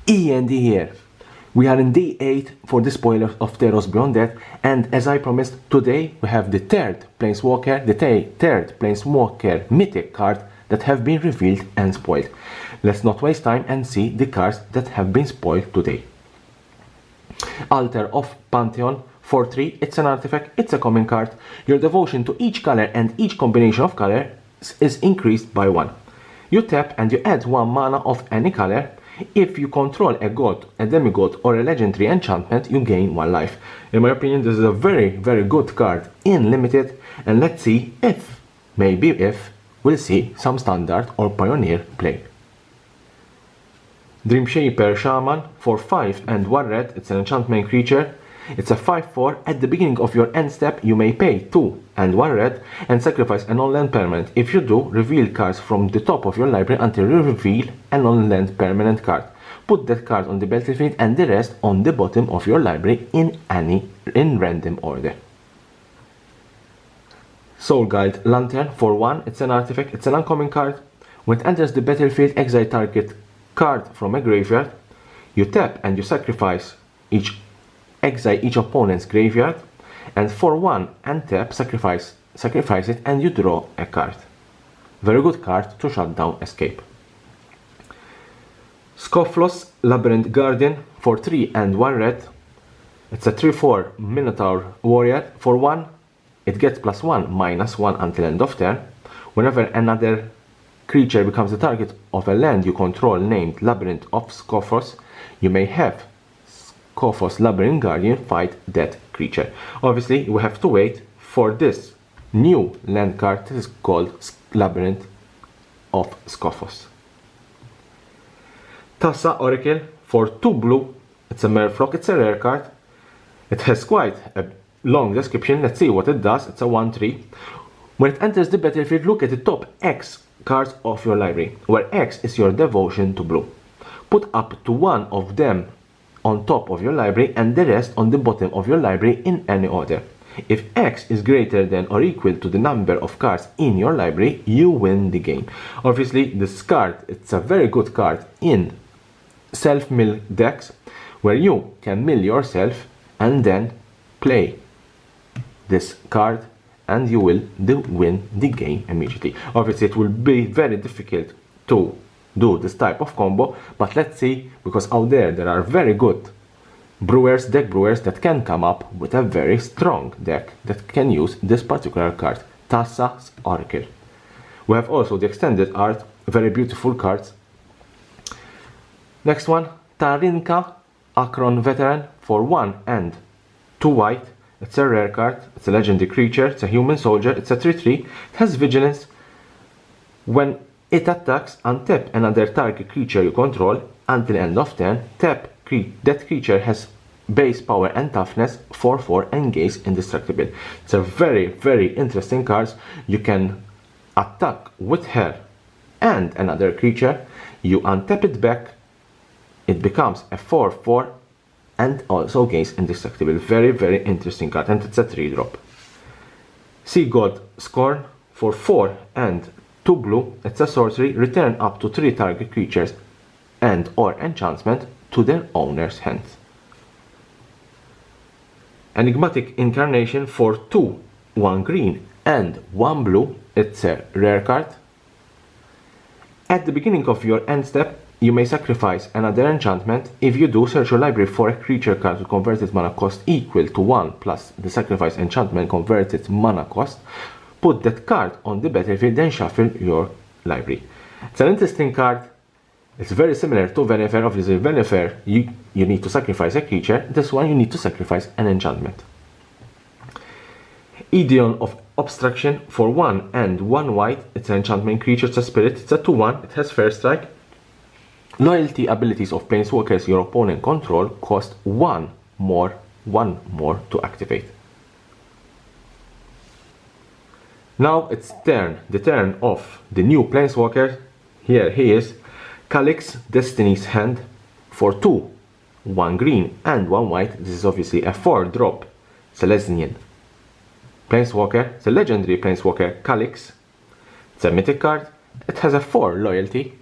E.N.D here. We are in day 8 for the spoiler of Theros Beyond Death, and as I promised, today we have the third Planeswalker mythic card that have been revealed and spoiled. Let's not waste time and see the cards that have been spoiled today. Altar of Pantheon for 3, it's an artifact, it's a common card. Your devotion to each color and each combination of colors is increased by 1. You tap and you add 1 mana of any color. If you control a god, a demigod or a legendary enchantment, you gain 1 life. In my opinion, this is a very good card in limited, and let's see if, maybe if, we'll see some standard or pioneer play. Dreamshaper Shaman for 5 and 1 red, it's an enchantment creature. It's a 5/4. At the beginning of your end step, you may pay 2 and 1 red and sacrifice a non-land permanent. If you do, reveal cards from the top of your library until you reveal a non-land permanent card. Put that card on the battlefield and the rest on the bottom of your library in random order. Soulguide Lantern for 1, it's an artifact, it's an uncommon card. When it enters the battlefield, exile target card from a graveyard. You tap and you exile each opponent's graveyard, and for 1 and tap, sacrifice it and you draw a card. Very good card to shut down escape. Scoffers Labyrinth Garden for 3 and 1 red. It's a 3/4 Minotaur Warrior. For 1, it gets +1/-1 until end of turn. Whenever another creature becomes the target of a land you control named Labyrinth of Scoffers, you may have Scoffers Labyrinth Guardian fight that creature. Obviously, we have to wait for this new land card that is called Labyrinth of Scoffers. Tassa Oracle for 2 blue, it's a Merfolk, it's a rare card. It has quite a long description, let's see what it does. It's a 1/3. When it enters the battlefield, look at the top X cards of your library, where X is your devotion to blue. Put up to 1 of them on top of your library and the rest on the bottom of your library in any order. If X is greater than or equal to the number of cards in your library, you win the game. Obviously, this card, it's a very good card in self-mill decks, where you can mill yourself and then play this card and you will win the game immediately. Obviously, it will be very difficult to do this type of combo, but let's see, because out there are very good deck brewers that can come up with a very strong deck that can use this particular card, Tassa's Oracle. We have also the extended art, very beautiful cards. Next one, Tarinka Akron Veteran for 1 and 2 white. It's a rare card, it's a legendary creature, it's a human soldier, it's a 3/3, it has vigilance. When it attacks, untap another target creature you control until end of turn. Tap that creature has base power and toughness 4/4 and gains indestructible. It's a very interesting card. You can attack with her and another creature. You untap it back. It becomes a 4/4 and also gains indestructible. Very interesting card, and it's a 3-drop. Sea God Scorn for 4 and 2 blue, it's a sorcery. Return up to 3 target creatures and or enchantment to their owner's hands. Enigmatic Incarnation for 2, 1 green and 1 blue, it's a rare card. At the beginning of your end step, you may sacrifice another enchantment. If you do, search your library for a creature card with converted mana cost equal to 1 plus the sacrifice enchantment converted mana cost. Put that card on the battlefield, then shuffle your library. It's an interesting card. It's very similar to Venifer. Obviously, Venifer, you need to sacrifice a creature. This one, you need to sacrifice an enchantment. Edeon of Obstruction for 1 and 1 white. It's an enchantment creature, it's a spirit, it's a 2/1, it has first strike. Loyalty abilities of planeswalkers your opponent control cost 1 more to activate. Now it's the turn of the new planeswalker. Here he is, CALIX, Destiny's Hand for 2, 1 green and 1 white. This is obviously a 4-drop Celestion Planeswalker. It's a legendary Planeswalker, CALIX. It's a mythic card. It has a 4 loyalty.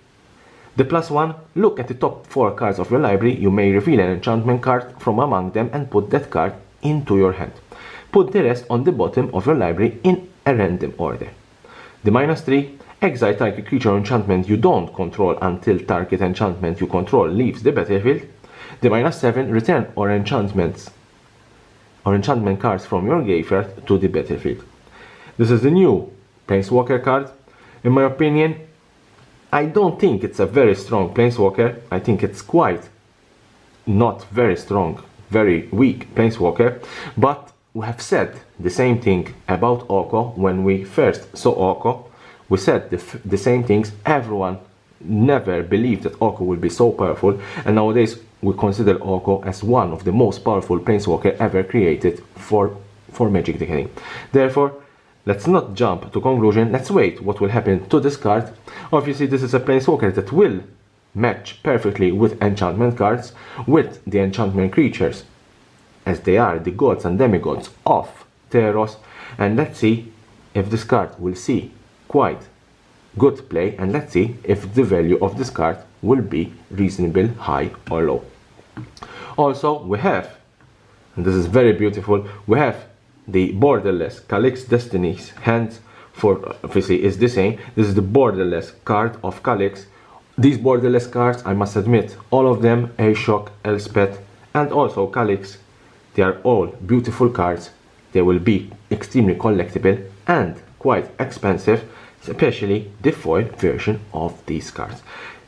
The +1, look at the top 4 cards of your library. You may reveal an enchantment card from among them and put that card into your hand. Put the rest on the bottom of your library in a random order. The -3, exile target creature or enchantment you don't control until target enchantment you control leaves the battlefield. The -7, return or enchantment cards from your graveyard to the battlefield. This is the new Planeswalker card. In my opinion, I don't think it's a very strong Planeswalker. I think it's quite not very strong, very weak Planeswalker. But we have said the same thing about Oko when we first saw Oko. We said the same things. Everyone never believed that Oko will be so powerful, and nowadays we consider Oko as one of the most powerful Planeswalker ever created for Magic the Gathering. Therefore, let's not jump to conclusion. Let's wait what will happen to this card. Obviously, this is a Planeswalker that will match perfectly with enchantment cards, with the enchantment creatures, as they are the gods and demigods of Theros. And let's see if this card will see quite good play, and let's see if the value of this card will be reasonable, high or low. Also, we have, and this is very beautiful, we have the borderless CALIX Destiny's Hands. For obviously is the same. This is the borderless card of CALIX. These borderless cards, I must admit, all of them, Ashok, Elspeth, and also CALIX, they are all beautiful cards. They will be extremely collectible and quite expensive, especially the foil version of these cards.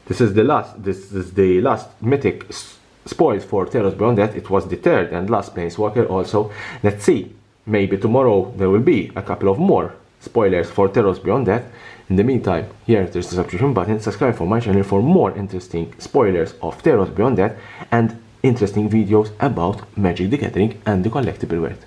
This is the last mythic spoiled for Theros Beyond That. It was the third and last Planeswalker also. Let's see, maybe tomorrow there will be a couple of more spoilers for Theros Beyond That. In the meantime, here there's the subscription button. Subscribe for my channel for more interesting spoilers of Theros Beyond That and interesting videos about Magic the Gathering and the collectible world.